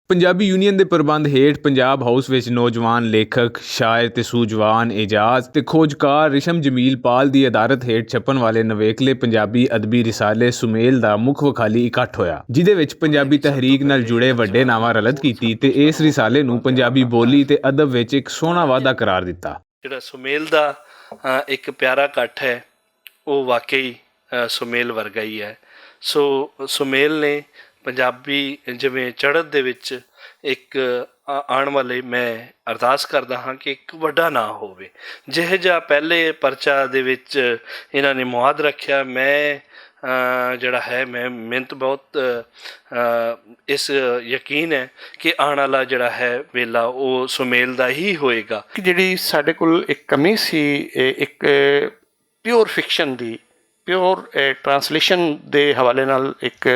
Punjabi union ਦੇ ਪ੍ਰਬੰਧ ਹੇਠ ਪੰਜਾਬ ਹਾਊਸ ਵਿੱਚ ਨੌਜਵਾਨ ਲੇਖਕ, ਸ਼ਾਇਰ ਤੇ ਸੂਝਵਾਨ ਏਜਾਜ਼ ਤੇ ਖੋਜਕਾਰ ਰਿਸ਼ਮ ਜਮੀਲ ਪਾਲ ਦੀ ਅਦਾਰਤ ਹੇਠ ਛਪਣ ਵਾਲੇ ਨਵੇਕਲੇ ਪੰਜਾਬੀ ਅਦਬੀ ਰਿਸਾਲੇ ਸੁਮੇਲ ਦਾ ਮੁੱਖ ਵਖਾਲੀ ਇਕੱਠ ਹੋਇਆ, ਜਿਹਦੇ ਵਿੱਚ ਪੰਜਾਬੀ ਤਹਿਰੀਕ ਨਾਲ ਜੁੜੇ ਵੱਡੇ ਨਾਵਾਂ ਰਲਤ ਕੀਤੀ ਤੇ ਇਸ ਰਿਸਾਲੇ ਨੂੰ ਪੰਜਾਬੀ ਬੋਲੀ ਤੇ ਅਦਬ ਵਿੱਚ ਇੱਕ ਸੋਹਣਾ ਵਾਧਾ ਕਰਾਰ ਦਿੱਤਾ। ਜਿਹੜਾ ਸੁਮੇਲ ਦਾ ਇੱਕ ਪਿਆਰਾ ਇਕੱਠ ਹੈ, ਉਹ ਵਾਕਈ ਸੁਮੇਲ ਵਰਗਾ ਹੀ ਹੈ। ਸੋ ਸੁਮੇਲ ਨੇ ਪੰਜਾਬੀ ਜਿਵੇਂ ਚੜ੍ਹਤ ਦੇ ਵਿੱਚ ਇੱਕ ਆਉਣ ਵਾਲੇ, ਮੈਂ ਅਰਦਾਸ ਕਰਦਾ ਹਾਂ ਕਿ ਇੱਕ ਵੱਡਾ ਨਾਂ ਹੋਵੇ। ਜਿਹੋ ਜਿਹਾ ਪਹਿਲੇ ਪਰਚਾ ਦੇ ਵਿੱਚ ਇਹਨਾਂ ਨੇ ਮੁਆਦ ਰੱਖਿਆ, ਮੈਂ ਜਿਹੜਾ ਹੈ ਮੈਂ ਮਿਹਨਤ ਬਹੁਤ ਇਸ ਯਕੀਨ ਹੈ ਕਿ ਆਉਣ ਵਾਲਾ ਜਿਹੜਾ ਹੈ ਵੇਲਾ ਉਹ ਸੁਮੇਲ ਦਾ ਹੀ ਹੋਏਗਾ। ਜਿਹੜੀ ਸਾਡੇ ਕੋਲ ਇੱਕ ਕਮੀ ਸੀ ਇੱਕ ਪਿਓਰ ਫਿਕਸ਼ਨ ਦੀ, ਪਿਓਰ ਟਰਾਂਸਲੇਸ਼ਨ ਦੇ ਹਵਾਲੇ ਨਾਲ ਇੱਕ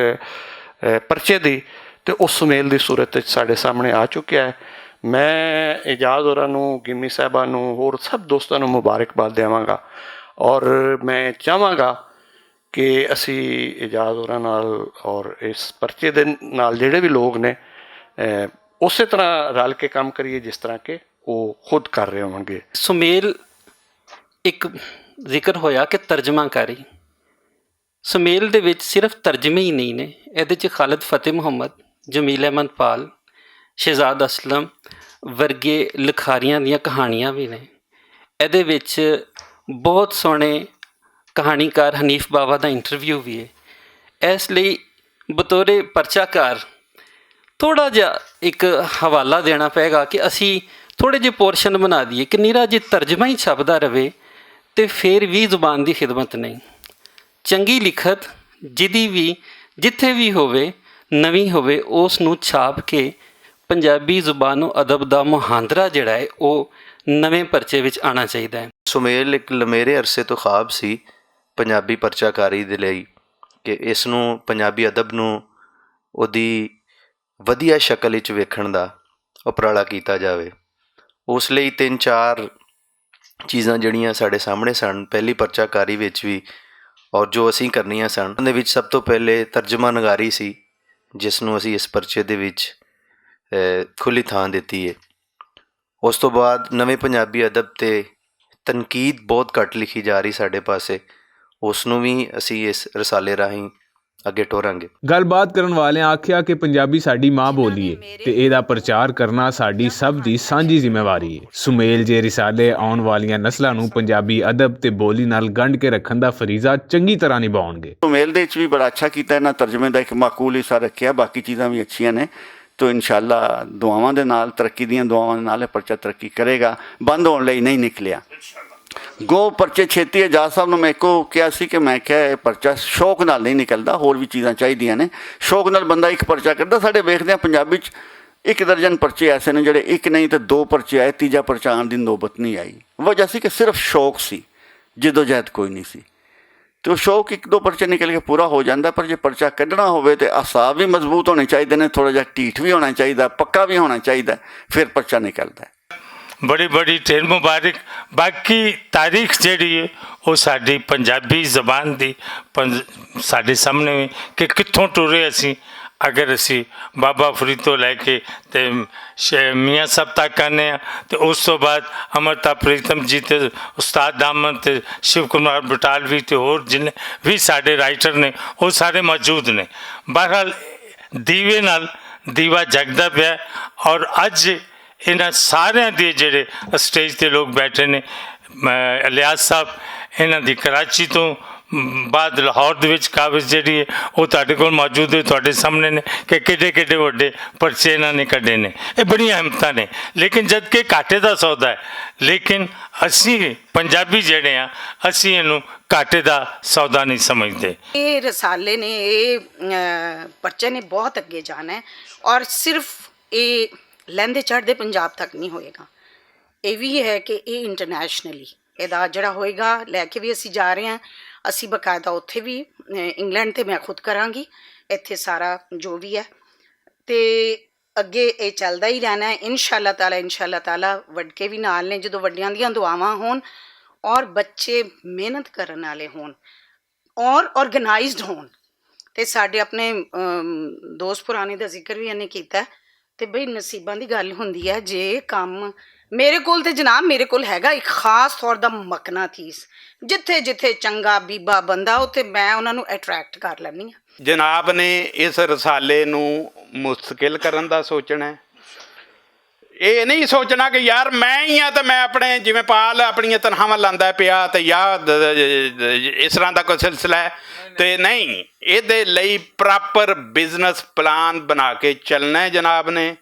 ਪਰਚੇ ਦੀ, ਅਤੇ ਉਹ ਸੁਮੇਲ ਦੀ ਸੂਰਤ ਵਿੱਚ ਸਾਡੇ ਸਾਹਮਣੇ ਆ ਚੁੱਕਿਆ ਹੈ। ਮੈਂ ਏਜਾਜ਼ ਹੋਰਾਂ ਨੂੰ, ਗਿੰਮੀ ਸਾਹਿਬਾਂ ਨੂੰ, ਹੋਰ ਸਭ ਦੋਸਤਾਂ ਨੂੰ ਮੁਬਾਰਕਬਾਦ ਦੇਵਾਂਗਾ ਔਰ ਮੈਂ ਚਾਹਾਂਗਾ ਕਿ ਅਸੀਂ ਏਜਾਜ਼ ਹੋਰਾਂ ਨਾਲ ਔਰ ਇਸ ਪਰਚੇ ਦੇ ਨਾਲ ਜਿਹੜੇ ਵੀ ਲੋਕ ਨੇ ਉਸੇ ਤਰ੍ਹਾਂ ਰਲ ਕੇ ਕੰਮ ਕਰੀਏ ਜਿਸ ਤਰ੍ਹਾਂ ਕਿ ਉਹ ਖੁਦ ਕਰ ਰਹੇ ਹੋਣਗੇ। ਸੁਮੇਲ ਇੱਕ ਜ਼ਿਕਰ ਹੋਇਆ ਕਿ ਤਰਜਮਾਕਾਰੀ, ਸੁਮੇਲ ਦੇ ਵਿੱਚ ਸਿਰਫ ਤਰਜਮੇ ਹੀ ਨਹੀਂ ਨੇ, ਇਹਦੇ 'ਚ ਖਾਲਿਦ ਫਤਿਹ ਮੁਹੰਮਦ, ਜਮੀਲ ਅਹਿਮਦ ਪਾਲ, ਸ਼ਹਿਜ਼ਾਦ ਅਸਲਮ ਵਰਗੇ ਲਿਖਾਰੀਆਂ ਦੀਆਂ ਕਹਾਣੀਆਂ ਵੀ ਨੇ। ਇਹਦੇ ਵਿੱਚ ਬਹੁਤ ਸੋਹਣੇ ਕਹਾਣੀਕਾਰ ਹਨੀਫ ਬਾਵਾ ਦਾ ਇੰਟਰਵਿਊ ਵੀ ਹੈ। ਇਸ ਲਈ ਬਤੌਰੇ ਪਰਚਾਕਾਰ ਥੋੜ੍ਹਾ ਜਿਹਾ ਇੱਕ ਹਵਾਲਾ ਦੇਣਾ ਪਏਗਾ ਕਿ ਅਸੀਂ ਥੋੜ੍ਹੇ ਜਿਹੇ ਪੋਰਸ਼ਨ ਬਣਾ ਦਈਏ ਕਿ ਨਿਰਾ ਜੇ ਤਰਜਮਾ ਹੀ ਛਪਦਾ ਰਹੇ ਅਤੇ ਫਿਰ ਵੀ ਜ਼ੁਬਾਨ ਦੀ ਖਿਦਮਤ ਨਹੀਂ। ਚੰਗੀ ਲਿਖਤ ਜਿਹਦੀ ਵੀ ਜਿੱਥੇ ਵੀ ਹੋਵੇ, ਨਵੀਂ ਹੋਵੇ, ਉਸ ਨੂੰ ਛਾਪ ਕੇ ਪੰਜਾਬੀ ਜ਼ੁਬਾਨ ਅਦਬ ਦਾ ਮੁਹਾਂਦਰਾ ਜਿਹੜਾ ਹੈ ਉਹ ਨਵੇਂ ਪਰਚੇ ਵਿੱਚ ਆਉਣਾ ਚਾਹੀਦਾ ਹੈ। ਸੁਮੇਲ ਇੱਕ ਲੰਮੇਰੇ ਅਰਸੇ ਤੋਂ ਖ਼ਾਬ ਸੀ ਪੰਜਾਬੀ ਪਰਚਾਕਾਰੀ ਦੇ ਲਈ ਕਿ ਇਸ ਨੂੰ ਪੰਜਾਬੀ ਅਦਬ ਨੂੰ ਉਹਦੀ ਵਧੀਆ ਸ਼ਕਲ ਵਿੱਚ ਵੇਖਣ ਦਾ ਉਪਰਾਲਾ ਕੀਤਾ ਜਾਵੇ। ਉਸ ਲਈ 3-4 ਚੀਜ਼ਾਂ ਜਿਹੜੀਆਂ ਸਾਡੇ ਸਾਹਮਣੇ ਸਨ ਪਹਿਲੀ ਪਰਚਾਕਾਰੀ ਵਿੱਚ ਵੀ ਔਰ ਜੋ ਅਸੀਂ ਕਰਨੀਆਂ ਸਨ, ਉਹਦੇ ਵਿੱਚ ਸਭ ਤੋਂ ਪਹਿਲੇ ਤਰਜਮਾ ਨਗਾਰੀ ਸੀ, ਜਿਸ ਨੂੰ ਅਸੀਂ ਇਸ ਪਰਚੇ ਦੇ ਵਿੱਚ ਖੁੱਲ੍ਹੀ ਥਾਂ ਦਿੱਤੀ ਹੈ। ਉਸ ਤੋਂ ਬਾਅਦ ਨਵੇਂ ਪੰਜਾਬੀ ਅਦਬ 'ਤੇ ਤਨਕੀਦ ਬਹੁਤ ਘੱਟ ਲਿਖੀ ਜਾ ਰਹੀ ਸਾਡੇ ਪਾਸੇ, ਉਸ ਨੂੰ ਵੀ ਅਸੀਂ ਇਸ ਰਸਾਲੇ ਰਾਹੀਂ ਅੱਗੇ ਟੋਰਾਂਗੇ। ਗੱਲਬਾਤ ਕਰਨ ਵਾਲਿਆਂ ਆਖਿਆ ਕਿ ਪੰਜਾਬੀ ਸਾਡੀ ਮਾਂ ਬੋਲੀ ਹੈ ਤੇ ਇਹਦਾ ਪ੍ਰਚਾਰ ਕਰਨਾ ਸਾਡੀ ਸਭ ਦੀ ਸਾਂਝੀ ਜ਼ਿੰਮੇਵਾਰੀ ਹੈ। ਸੁਮੇਲ ਜੇ ਰਿਸਾਲੇ ਆਉਣ ਵਾਲੀਆਂ ਨਸਲਾਂ ਨੂੰ ਪੰਜਾਬੀ ਅਦਬ ਤੇ ਬੋਲੀ ਨਾਲ ਗੰਢ ਕੇ ਰੱਖਣ ਦਾ ਫਰੀਜ਼ਾ ਚੰਗੀ ਤਰ੍ਹਾਂ ਨਿਭਾਉਣਗੇ। ਸੁਮੇਲ ਦੇ ਵਿੱਚ ਵੀ ਬੜਾ ਅੱਛਾ ਕੀਤਾ ਇਹਨਾਂ ਤਰਜਮੇ ਦਾ, ਇੱਕ ਮਾਕੂਲ ਹਿੱਸਾ ਰੱਖਿਆ, ਬਾਕੀ ਚੀਜ਼ਾਂ ਵੀ ਅੱਛੀਆਂ ਨੇ। ਤੋ ਇਨਸ਼ਾਅੱਲਾ ਦੁਆਵਾਂ ਦੇ ਨਾਲ, ਤਰੱਕੀ ਦੀਆਂ ਦੁਆਵਾਂ ਦੇ ਨਾਲ ਇਹ ਪਰਚਾ ਤਰੱਕੀ ਕਰੇਗਾ। ਬੰਦ ਹੋਣ ਲਈ ਨਹੀਂ ਨਿਕਲਿਆ। ਗੋ ਪਰਚੇ ਛੇਤੀ ਏਜਾਜ਼ ਸਾਹਿਬ ਨੂੰ ਮੈਂ ਇੱਕੋ ਕਿਹਾ ਸੀ ਕਿ ਮੈਂ ਕਿਹਾ ਇਹ ਪਰਚਾ ਸ਼ੌਕ ਨਾਲ ਨਹੀਂ ਨਿਕਲਦਾ, ਹੋਰ ਵੀ ਚੀਜ਼ਾਂ ਚਾਹੀਦੀਆਂ ਨੇ। ਸ਼ੌਕ ਨਾਲ ਬੰਦਾ ਇੱਕ ਪਰਚਾ ਕਰਦਾ। ਸਾਡੇ ਵੇਖਦੇ ਹਾਂ ਪੰਜਾਬੀ 'ਚ 1 ਦਰਜਨ ਪਰਚੇ ਐਸੇ ਨੇ ਜਿਹੜੇ ਇੱਕ ਨਹੀਂ ਤਾਂ 2 ਪਰਚੇ ਆਏ, ਤੀਜਾ ਪਰਚਾ ਆਉਣ ਦੀ ਨੌਬਤ ਨਹੀਂ ਆਈ। ਵਜ੍ਹਾ ਸੀ ਕਿ ਸਿਰਫ ਸ਼ੌਕ ਸੀ, ਜਿੱਦੋ-ਜਹਿਦ ਕੋਈ ਨਹੀਂ ਸੀ। ਅਤੇ ਉਹ ਸ਼ੌਕ 1-2 ਪਰਚੇ ਨਿਕਲ ਕੇ ਪੂਰਾ ਹੋ ਜਾਂਦਾ। ਪਰ ਜੇ ਪਰਚਾ ਕੱਢਣਾ ਹੋਵੇ ਤਾਂ ਅਸਾਬ ਵੀ ਮਜ਼ਬੂਤ ਹੋਣੇ ਚਾਹੀਦੇ ਨੇ, ਥੋੜ੍ਹਾ ਜਿਹਾ ਢੀਠ ਵੀ ਹੋਣਾ ਚਾਹੀਦਾ, ਪੱਕਾ ਵੀ ਹੋਣਾ ਚਾਹੀਦਾ, ਫਿਰ ਪਰਚਾ ਨਿਕਲਦਾ। ਬੜੀ ਬੜੀ ਢੇਰ ਮੁਬਾਰਕ। ਬਾਕੀ ਤਾਰੀਖ ਜਿਹੜੀ ਹੈ ਉਹ ਸਾਡੀ ਪੰਜਾਬੀ ਜ਼ਬਾਨ ਦੀ ਸਾਡੇ ਸਾਹਮਣੇ ਕਿ ਕਿੱਥੋਂ ਟੁਰੇ ਅਸੀਂ। ਅਗਰ ਅਸੀਂ ਬਾਬਾ ਫਰੀਦ ਤੋਂ ਲੈ ਕੇ ਅਤੇ ਮੀਆਂ ਸਾਹਿਬ ਤੱਕ ਆਉਂਦੇ ਹਾਂ ਅਤੇ ਉਸ ਤੋਂ ਬਾਅਦ ਅਮਰਤਾ ਪ੍ਰੀਤਮ ਜੀ ਅਤੇ ਉਸਤਾਦ ਦਾਮਨ ਅਤੇ ਸ਼ਿਵ ਕੁਮਾਰ ਬਟਾਲਵੀ ਅਤੇ ਹੋਰ ਜਿੰਨੇ ਵੀ ਸਾਡੇ ਰਾਈਟਰ ਨੇ ਉਹ ਸਾਰੇ ਮੌਜੂਦ ਨੇ। ਬਹਰਹਾਲ ਦੀਵੇ ਨਾਲ ਦੀਵਾ ਜਗਦਾ ਪਿਆ ਔਰ ਅੱਜ ਇਹਨਾਂ ਸਾਰਿਆਂ ਦੇ ਜਿਹੜੇ ਸਟੇਜ 'ਤੇ ਲੋਕ ਬੈਠੇ ਨੇ, ਇਲਿਆਸ ਸਾਹਿਬ ਇਹਨਾਂ ਦੀ ਕਰਾਚੀ ਤੋਂ ਬਾਅਦ ਲਾਹੌਰ ਦੇ ਵਿੱਚ ਕਾਬਜ਼ ਜਿਹੜੀ ਹੈ ਉਹ ਤੁਹਾਡੇ ਕੋਲ ਮੌਜੂਦ ਹੈ, ਤੁਹਾਡੇ ਸਾਹਮਣੇ ਨੇ ਕਿ ਕਿੱਡੇ ਕਿੱਡੇ ਵੱਡੇ ਪਰਚੇ ਇਹਨਾਂ ਨੇ ਕੱਢੇ ਨੇ। ਇਹ ਬੜੀਆਂ ਹਿੰਮਤਾਂ ਨੇ, ਲੇਕਿਨ ਜਦ ਕਿ ਘਾਟੇ ਦਾ ਸੌਦਾ ਹੈ। ਲੇਕਿਨ ਅਸੀਂ ਪੰਜਾਬੀ ਜਿਹੜੇ ਆ, ਅਸੀਂ ਇਹਨੂੰ ਘਾਟੇ ਦਾ ਸੌਦਾ ਨਹੀਂ ਸਮਝਦੇ। ਇਹ ਰਸਾਲੇ ਨੇ, ਇਹ ਪਰਚੇ ਨੇ ਬਹੁਤ ਅੱਗੇ ਜਾਣਾ ਹੈ ਔਰ ਸਿਰਫ ਇਹ ਲਹਿੰਦੇ ਚੜ੍ਹਦੇ ਪੰਜਾਬ ਤੱਕ ਨਹੀਂ ਹੋਏਗਾ। ਇਹ ਵੀ ਹੈ ਕਿ ਇਹ ਇੰਟਰਨੈਸ਼ਨਲੀ ਇਹਦਾ ਜਿਹੜਾ ਹੋਏਗਾ, ਲੈ ਕੇ ਵੀ ਅਸੀਂ ਜਾ ਰਹੇ ਹਾਂ। ਅਸੀਂ ਬਕਾਇਦਾ ਉੱਥੇ ਵੀ ਇੰਗਲੈਂਡ 'ਤੇ ਮੈਂ ਖੁਦ ਕਰਾਂਗੀ, ਇੱਥੇ ਸਾਰਾ ਜੋ ਵੀ ਹੈ, ਅਤੇ ਅੱਗੇ ਇਹ ਚੱਲਦਾ ਹੀ ਰਹਿਣਾ ਹੈ ਇਨਸ਼ਾ ਤਾਲਾ। ਵੱਡੇ ਵੀ ਨਾਲ ਨੇ, ਜਦੋਂ ਵੱਡਿਆਂ ਦੀਆਂ ਦੁਆਵਾਂ ਹੋਣ ਔਰ ਬੱਚੇ ਮਿਹਨਤ ਕਰਨ ਵਾਲੇ ਹੋਣ ਔਰ ਔਰਗਨਾਈਜ਼ਡ ਹੋਣ। ਅਤੇ ਸਾਡੇ ਆਪਣੇ ਦੋਸਤ ਪੁਰਾਣੇ ਦਾ ਜ਼ਿਕਰ ਵੀ ਇਹਨੇ ਕੀਤਾ, ਤੇ ਬਈ ਨਸੀਬਾਂ ਦੀ ਗੱਲ ਹੁੰਦੀ ਹੈ। ਜੇ ਕੰਮ ਮੇਰੇ ਕੋਲ ਤੇ ਜਨਾਬ ਮੇਰੇ ਕੋਲ ਹੈਗਾ ਇੱਕ ਖਾਸ ਤੌਰ ਦਾ ਮਕਨਾਤੀਸ, ਜਿੱਥੇ ਜਿੱਥੇ ਚੰਗਾ ਬੀਬਾ ਬੰਦਾ ਉੱਥੇ ਮੈਂ ਉਹਨਾਂ ਨੂੰ ਅਟਰੈਕਟ ਕਰ ਲੈਂਦੀ ਹਾਂ। ਜਨਾਬ ਨੇ ਇਸ ਰਸਾਲੇ ਨੂੰ ਮੁਸਤਕਿਲ ਕਰਨ ਦਾ ਸੋਚਣਾ ਹੈ। ਇਹ ਨਹੀਂ ਸੋਚਣਾ ਕਿ ਯਾਰ ਮੈਂ ਹੀ ਆ ਤਾਂ ਮੈਂ ਆਪਣੇ ਜਿਵੇਂ ਪਾਲ ਆਪਣੀਆਂ ਤਨਖਾਹਾਂ ਲਾਂਦਾ ਪਿਆ ਤੇ ਯਾਰ ਇਸ ਤਰ੍ਹਾਂ ਦਾ ਕੋਈ ਸਿਲਸਿਲਾ ਹੈ। ਤੇ ਨਹੀਂ, ਇਹਦੇ ਲਈ ਪ੍ਰੋਪਰ ਬਿਜ਼ਨਸ ਪਲਾਨ ਬਣਾ ਕੇ ਚੱਲਣਾ ਹੈ ਜਨਾਬ ਨੇ।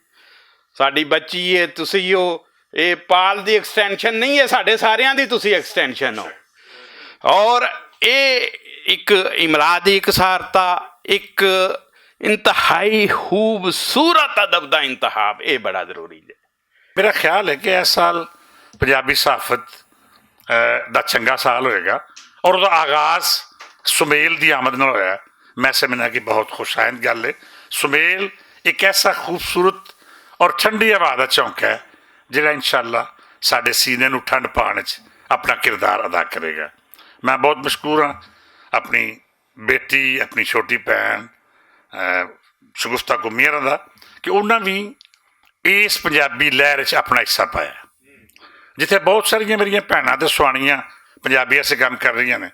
ਸਾਡੀ ਬੱਚੀ ਹੈ, ਤੁਸੀਂ ਹੋ, ਇਹ ਪਾਲ ਦੀ ਐਕਸਟੈਂਸ਼ਨ ਨਹੀਂ ਹੈ, ਸਾਡੇ ਸਾਰਿਆਂ ਦੀ ਤੁਸੀਂ ਐਕਸਟੈਂਸ਼ਨ ਹੋ। ਔਰ ਇਹ ਇੱਕ ਇਮਲਾਦੀ ਇਕਸਾਰਤਾ, ਇੱਕ ਇੰਤਹਾਈ ਖੂਬਸੂਰਤ ਅਦਬ ਦਾ ਇੰਤਖਾਬ, ਇਹ ਬੜਾ ਜ਼ਰੂਰੀ ਹੈ। ਮੇਰਾ ਖਿਆਲ ਹੈ ਕਿ ਇਸ ਸਾਲ ਪੰਜਾਬੀ ਸਹਾਫਤ ਦਾ ਚੰਗਾ ਸਾਲ ਹੋਏਗਾ ਔਰ ਉਹਦਾ ਆਗਾਜ਼ ਸੁਮੇਲ ਦੀ ਆਮਦ ਨਾਲ ਹੋਇਆ। ਮੈਂ ਸਮਝਦਾ ਕਿ ਬਹੁਤ ਖੁਸ਼ਾਇੰਦ ਗੱਲ ਹੈ। ਸੁਮੇਲ ਇੱਕ ਐਸਾ ਖੂਬਸੂਰਤ ਔਰ ਠੰਡੀ ਹਵਾ ਦਾ ਝੋਂਕਾ ਹੈ ਜਿਹੜਾ ਇਨਸ਼ਾਅੱਲਾ ਸਾਡੇ ਸੀਨੇ ਨੂੰ ਠੰਡ ਪਾਉਣ 'ਚ ਆਪਣਾ ਕਿਰਦਾਰ ਅਦਾ ਕਰੇਗਾ। ਮੈਂ ਬਹੁਤ ਮਸ਼ਕੂਰ ਹਾਂ ਆਪਣੀ ਬੇਟੀ, ਆਪਣੀ ਛੋਟੀ ਭੈਣ ਸ਼ਗੁਫਤਾ ਕੁਮੀਰਾਂ ਦਾ ਕਿ ਉਹਨਾਂ ਵੀ ਇਸ ਪੰਜਾਬੀ ਲਹਿਰ 'ਚ ਆਪਣਾ ਹਿੱਸਾ ਪਾਇਆ। ਜਿੱਥੇ ਬਹੁਤ ਸਾਰੀਆਂ ਮੇਰੀਆਂ ਭੈਣਾਂ ਅਤੇ ਸੁਆਣੀਆਂ ਪੰਜਾਬੀ ਐਸੇ ਕੰਮ ਕਰ ਰਹੀਆਂ ਨੇ,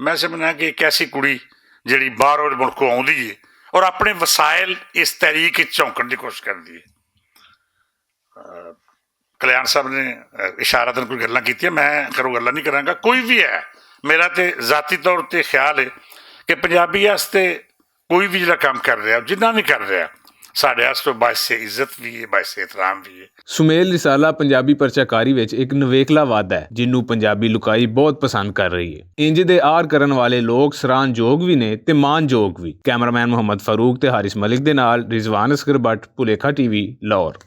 ਮੈਂ ਸਮਝਦਾ ਕਿ ਇੱਕ ਐਸੀ ਕੁੜੀ ਜਿਹੜੀ ਬਾਹਰੋਂ ਮੁਲਕੋਂ ਆਉਂਦੀ ਹੈ ਔਰ ਆਪਣੇ ਵਸਾਇਲ ਇਸ ਤਹਿਰੀਕ 'ਚ ਝੋਂਕਣ ਦੀ ਕੋਸ਼ਿਸ਼ ਕਰਦੀ ਹੈ। ਕਲਿਆਣ ਸਾਹਿਬ ਨੇ ਇਸ਼ਾਰਤਨ ਕੋਈ ਗੱਲਾਂ ਕੀਤੀਆਂ, ਮੈਂ ਕਰੋ ਗੱਲਾਂ ਨਹੀਂ ਕਰਾਂਗਾ। ਕੋਈ ਵੀ ਹੈ, ਮੇਰਾ ਤੇ ਜ਼ਾਤੀ ਤੌਰ 'ਤੇ ਖਿਆਲ ਹੈ ਕਿ ਪੰਜਾਬੀ ਵਾਸਤੇ ਕੋਈ ਵੀ ਜਿਹੜਾ ਕੰਮ ਕਰ ਰਿਹਾ, ਜਿੰਨਾ ਵੀ ਕਰ ਰਿਹਾ, ਸਾਡੇ ਵਾਸਤੇ ਬਾਇਸੇ ਇੱਜ਼ਤ ਵੀ ਹੈ, ਬਾਇਸੇ ਇਤਰਾਮ ਵੀ ਹੈ। ਸੁਮੇਲ ਰਿਸਾਲਾ ਪੰਜਾਬੀ ਪਰਚਾਕਾਰੀ ਵਿੱਚ ਇੱਕ ਨਵੇਕਲਾ ਵਾਧਾ ਹੈ ਜਿਹਨੂੰ ਪੰਜਾਬੀ ਲੁਕਾਈ ਬਹੁਤ ਪਸੰਦ ਕਰ ਰਹੀ ਹੈ। ਇੰਜ ਦੇ ਆਰ ਕਰਨ ਵਾਲੇ ਲੋਕ ਸਰਾਹਣਯੋਗ ਵੀ ਨੇ ਤੇ ਮਾਣਯੋਗ ਵੀ। ਕੈਮਰਾਮੈਨ ਮੁਹੰਮਦ ਫਾਰੂਕ ਤੇ ਹਾਰਿਸ ਮਲਿਕ ਦੇ ਨਾਲ ਰਿਜ਼ਵਾਨ ਅਸਗਰ ਬੱਟ, ਭੁਲੇਖਾ TV, ਲਾਹੌਰ।